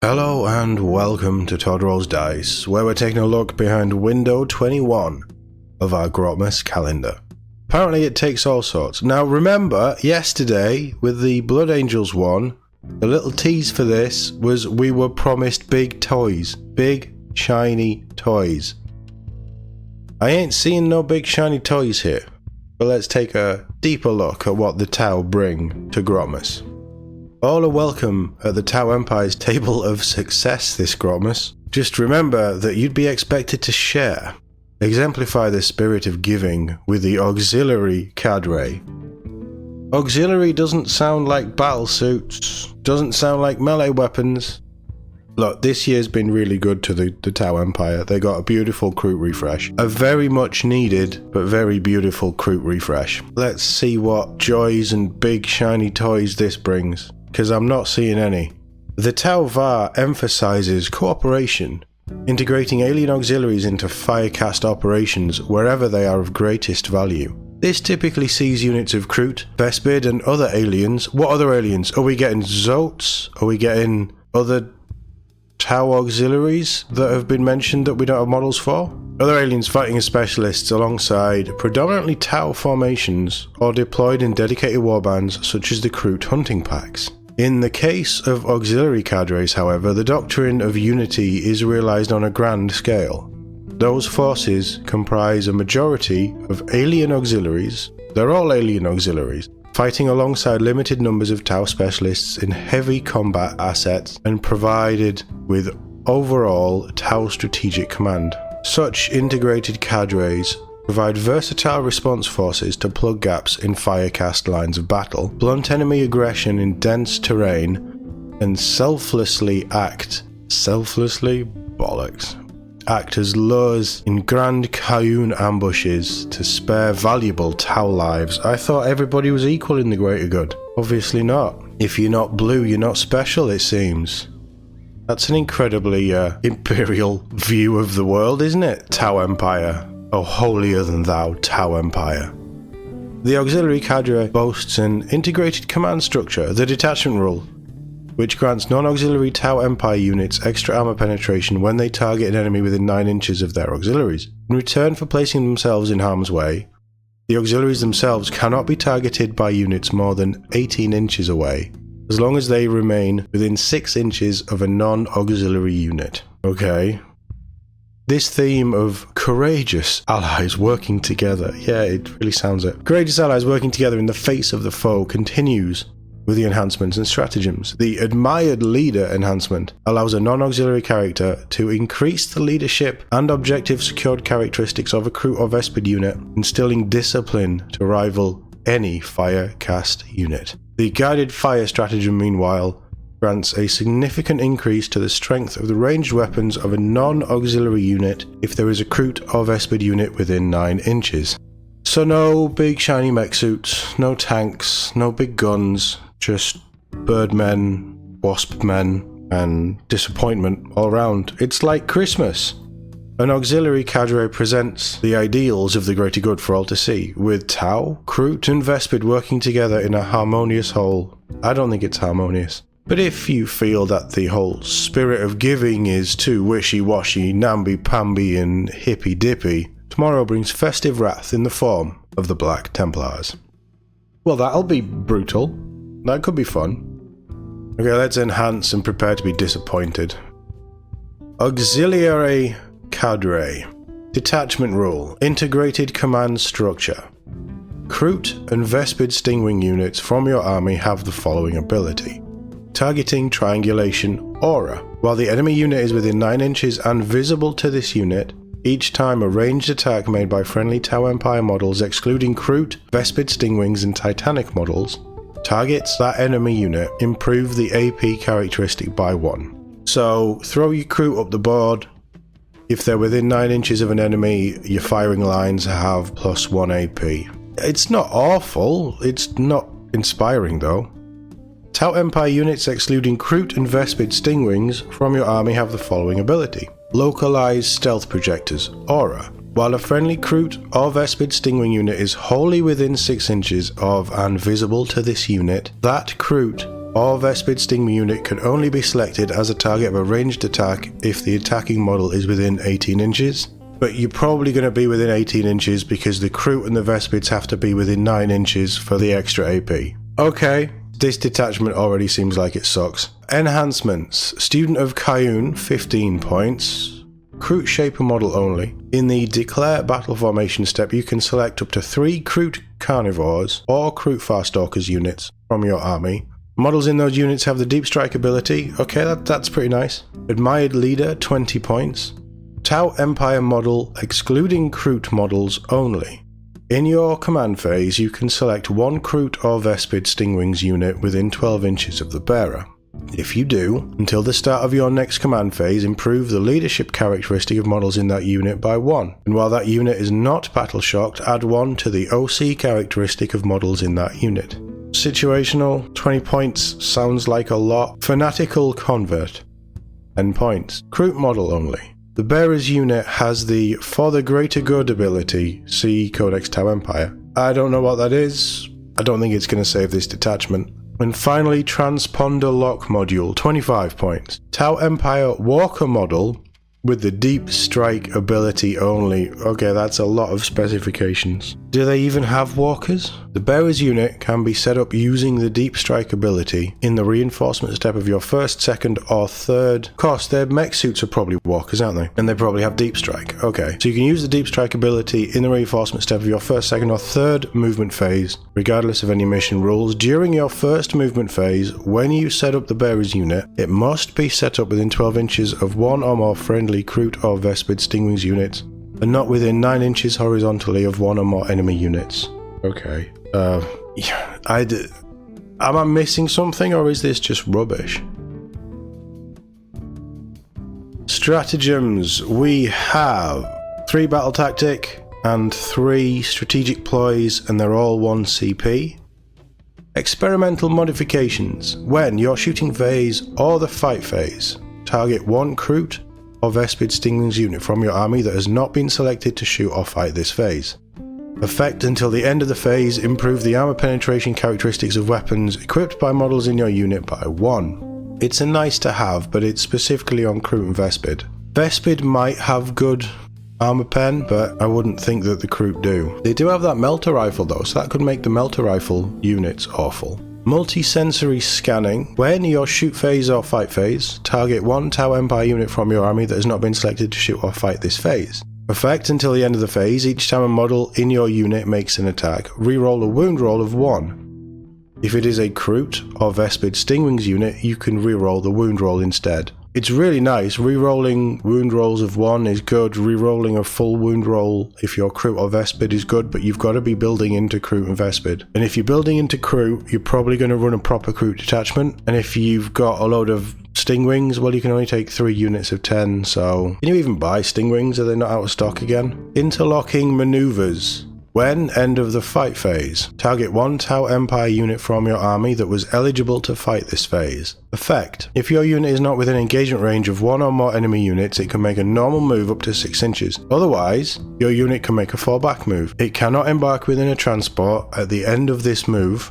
Hello and welcome to Todd Rolls Dice, where we're taking a look behind window 21 of our Grotmas Calendar. Apparently it takes all sorts. Now remember, yesterday with the Blood Angels one, the little tease for this was we were promised big toys. Big, shiny toys. I ain't seeing no big shiny toys here, but let's take a deeper look at what the Tau bring to Grotmas. All are welcome at the Tau Empire's table of success this Grotmas. Just remember that you'd be expected to share. Exemplify the spirit of giving with the Auxiliary Cadre. Auxiliary doesn't sound like battle suits, doesn't sound like melee weapons. Look, this year's been really good to the Tau Empire. They got a beautiful Kroot refresh. A very much needed, but very beautiful Kroot refresh. Let's see what joys and big shiny toys this brings, because I'm not seeing any. The Tau VAR emphasizes cooperation, integrating alien auxiliaries into Firecast operations wherever they are of greatest value. This typically sees units of Kroot, Vespid and other aliens. What other aliens? Are we getting Zotes? Are we getting other Tau auxiliaries that have been mentioned that we don't have models for? Other aliens fighting as specialists alongside predominantly Tau formations or deployed in dedicated warbands such as the Kroot hunting packs. In the case of auxiliary cadres, however, the doctrine of unity is realized on a grand scale. Those forces comprise a majority of alien auxiliaries, they're all alien auxiliaries, fighting alongside limited numbers of Tau specialists in heavy combat assets and provided with overall Tau strategic command. Such integrated cadres provide versatile response forces to plug gaps in Firecast lines of battle, blunt enemy aggression in dense terrain, and selflessly act as lures in Grand Kayun ambushes to spare valuable Tau lives. I thought everybody was equal in the greater good. Obviously not. If you're not blue, you're not special, it seems. That's an incredibly imperial view of the world, isn't it? Tau Empire. Oh, holier than thou, Tau Empire. The auxiliary cadre boasts an integrated command structure, the Detachment rule, which grants non-auxiliary Tau Empire units extra armor penetration when they target an enemy within 9 inches of their auxiliaries. In return for placing themselves in harm's way, the auxiliaries themselves cannot be targeted by units more than 18 inches away, as long as they remain within 6 inches of a non-auxiliary unit. Okay. This theme of courageous allies working together, yeah, it really sounds it. Courageous allies working together in the face of the foe continues with the enhancements and stratagems. The Admired Leader enhancement allows a non-auxiliary character to increase the leadership and objective secured characteristics of a Kroot or Vespid unit, instilling discipline to rival any Firecast unit. The Guided Fire stratagem, meanwhile, grants a significant increase to the strength of the ranged weapons of a non-auxiliary unit if there is a Kroot or Vespid unit within 9 inches. So no big shiny mech suits, no tanks, no big guns, just birdmen, waspmen, and disappointment all around. It's like Christmas. An auxiliary cadre presents the ideals of the greater good for all to see, with Tau, Kroot, and Vespid working together in a harmonious whole. I don't think it's harmonious. But if you feel that the whole spirit of giving is too wishy-washy, namby-pamby, and hippy-dippy, tomorrow brings festive wrath in the form of the Black Templars. Well, that'll be brutal. That could be fun. Okay, let's enhance and prepare to be disappointed. Auxiliary Cadre. Detachment rule. Integrated command structure. Kroot and Vespid Stingwing units from your army have the following ability. Targeting Triangulation Aura. While the enemy unit is within 9 inches and visible to this unit, each time a ranged attack made by friendly Tau Empire models excluding Kroot, Vespid Stingwings and Titanic models targets that enemy unit, improve the AP characteristic by 1. So throw your Kroot up the board. If they're within 9 inches of an enemy, your firing lines have +1 AP. It's not awful, it's not inspiring though. Tau Empire units excluding Kroot and Vespid Stingwings from your army have the following ability. Localized Stealth Projectors, Aura. While a friendly Kroot or Vespid Stingwing unit is wholly within 6 inches of and visible to this unit, that Kroot or Vespid Stingwing unit can only be selected as a target of a ranged attack if the attacking model is within 18 inches. But you're probably going to be within 18 inches because the Kroot and the Vespids have to be within 9 inches for the extra AP. Okay, this detachment already seems like it sucks. Enhancements. Student of Kayun, 15 points. Kroot Shaper model only. In the Declare Battle Formation step, you can select up to 3 Kroot Carnivores or Kroot Farstalkers units from your army. Models in those units have the Deep Strike ability. Okay, that's pretty nice. Admired Leader, 20 points. Tau Empire model, excluding Kroot models only. In your command phase, you can select 1 Kroot or Vespid Stingwings unit within 12 inches of the bearer. If you do, until the start of your next command phase, improve the leadership characteristic of models in that unit by 1. And while that unit is not battle shocked, add 1 to the OC characteristic of models in that unit. Situational, 20 points, sounds like a lot. Fanatical Convert, 10 points. Kroot model only. The bearer's unit has the For the Greater Good ability, see Codex Tau Empire. I don't know what that is. I don't think it's going to save this detachment. And finally, Transponder Lock module, 25 points. Tau Empire Walker model with the Deep Strike ability only. Okay, that's a lot of specifications. Do they even have walkers? The bearer's unit can be set up using the Deep Strike ability in the reinforcement step of your first, second, or third. Of course, their mech suits are probably walkers, aren't they? And they probably have Deep Strike. Okay, so you can use the Deep Strike ability in the reinforcement step of your first, second, or third movement phase, regardless of any mission rules. During your first movement phase, when you set up the bearer's unit, it must be set up within 12 inches of 1 or more friendly Kroot or Vespid Stingwings units, and not within 9 inches horizontally of 1 or more enemy units. Okay. Am I missing something, or is this just rubbish? Stratagems. We have 3 battle tactic and 3 strategic ploys, and they're all 1 CP. Experimental modifications. When your shooting phase or the fight phase, target 1 Kroot or Vespid Stingwings unit from your army that has not been selected to shoot or fight this phase. Effect until the end of the phase, improve the armor penetration characteristics of weapons equipped by models in your unit by 1. It's a nice to have, but it's specifically on Kroot and Vespid. Vespid might have good armor pen, but I wouldn't think that the Kroot do. They do have that melter rifle though, so that could make the melter rifle units awful. Multi-sensory scanning. When your shoot phase or fight phase, target 1 Tau Empire unit from your army that has not been selected to shoot or fight this phase. Effect until the end of the phase, each time a model in your unit makes an attack, reroll a wound roll of 1. If it is a Kroot or Vespid Stingwings unit, you can reroll the wound roll instead. It's really nice. Rerolling wound rolls of 1 is good. Rerolling a full wound roll if you're Kroot or Vespid is good, but you've got to be building into Kroot and Vespid. And if you're building into Kroot, you're probably going to run a proper Kroot detachment. And if you've got a load of Stingwings, well, you can only take 3 units of 10, so... Can you even buy Stingwings? Are they not out of stock again? Interlocking maneuvers. When end of the fight phase, target 1 Tau Empire unit from your army that was eligible to fight this phase. Effect. If your unit is not within engagement range of 1 or more enemy units, it can make a normal move up to 6 inches. Otherwise, your unit can make a fallback move. It cannot embark within a transport at the end of this move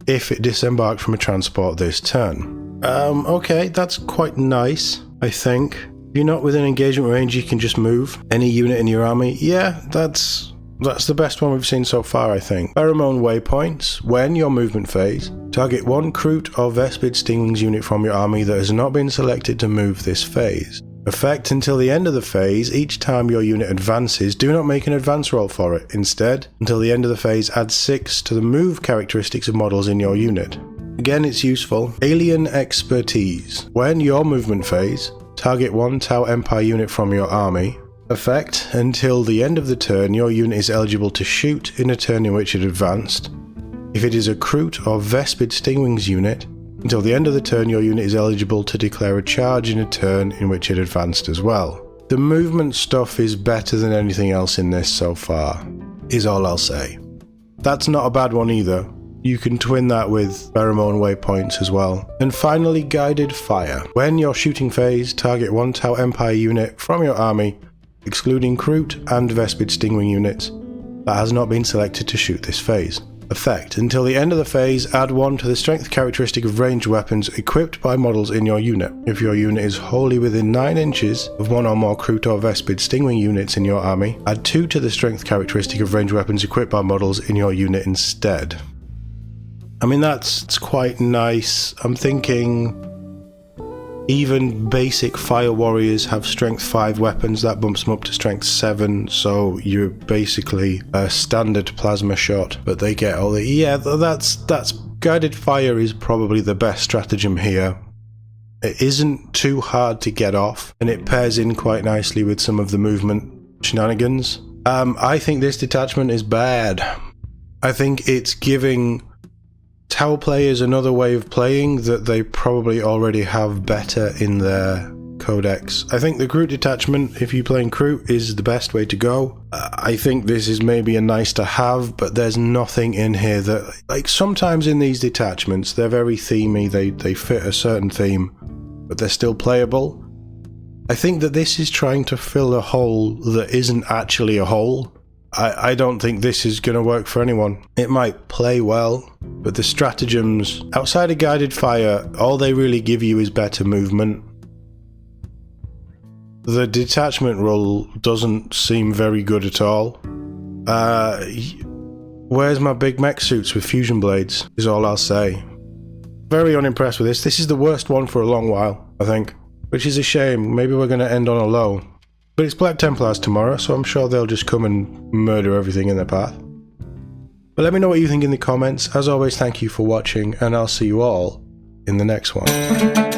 if it disembarked from a transport this turn. Okay, that's quite nice, I think. If you're not within engagement range, you can just move any unit in your army. Yeah, that's the best one we've seen so far, I think. Pheromone waypoints. When your movement phase, target 1 Kroot or Vespid Stingwings unit from your army that has not been selected to move this phase. Effect until the end of the phase, each time your unit advances, do not make an advance roll for it. Instead, until the end of the phase, add 6 to the move characteristics of models in your unit. Again, it's useful. Alien expertise. When your movement phase, target 1 Tau Empire unit from your army. Effect until the end of the turn, your unit is eligible to shoot in a turn in which it advanced. If it is a Kroot or Vespid Stingwings unit, until the end of the turn, your unit is eligible to declare a charge in a turn in which it advanced as well. The movement stuff is better than anything else in this so far, is all I'll say. That's not a bad one either. You can twin that with pheromone waypoints as well. And finally, guided fire. When your shooting phase, target 1 Tau Empire unit from your army, excluding Kroot and Vespid Stingwing units, that has not been selected to shoot this phase. effect. Until the end of the phase, add 1 to the strength characteristic of ranged weapons equipped by models in your unit. If your unit is wholly within 9 inches of 1 or more Kroot or Vespid stingwing units in your army, add 2 to the strength characteristic of ranged weapons equipped by models in your unit instead. I mean, it's quite nice. I'm thinking even basic fire warriors have strength 5 weapons. That bumps them up to strength 7, so you're basically a standard plasma shot, but they get all the... Yeah, that's guided fire is probably the best stratagem here. It isn't too hard to get off, and it pairs in quite nicely with some of the movement shenanigans. I think this detachment is bad. I think it's giving Tau players another way of playing that they probably already have better in their codex. I think the Kroot detachment, if you're playing Kroot, is the best way to go. I think this is maybe a nice to have, but there's nothing in here that... Like, sometimes in these detachments, they're very themey, they fit a certain theme, but they're still playable. I think that this is trying to fill a hole that isn't actually a hole. I don't think this is going to work for anyone. It might play well, but the stratagems, outside of guided fire, all they really give you is better movement. The detachment rule doesn't seem very good at all. Where's my big mech suits with fusion blades, is all I'll say. Very unimpressed with this. This is the worst one for a long while, I think. Which is a shame. Maybe we're going to end on a low. But it's Black Templars tomorrow, so I'm sure they'll just come and murder everything in their path. But let me know what you think in the comments. As always, thank you for watching, and I'll see you all in the next one.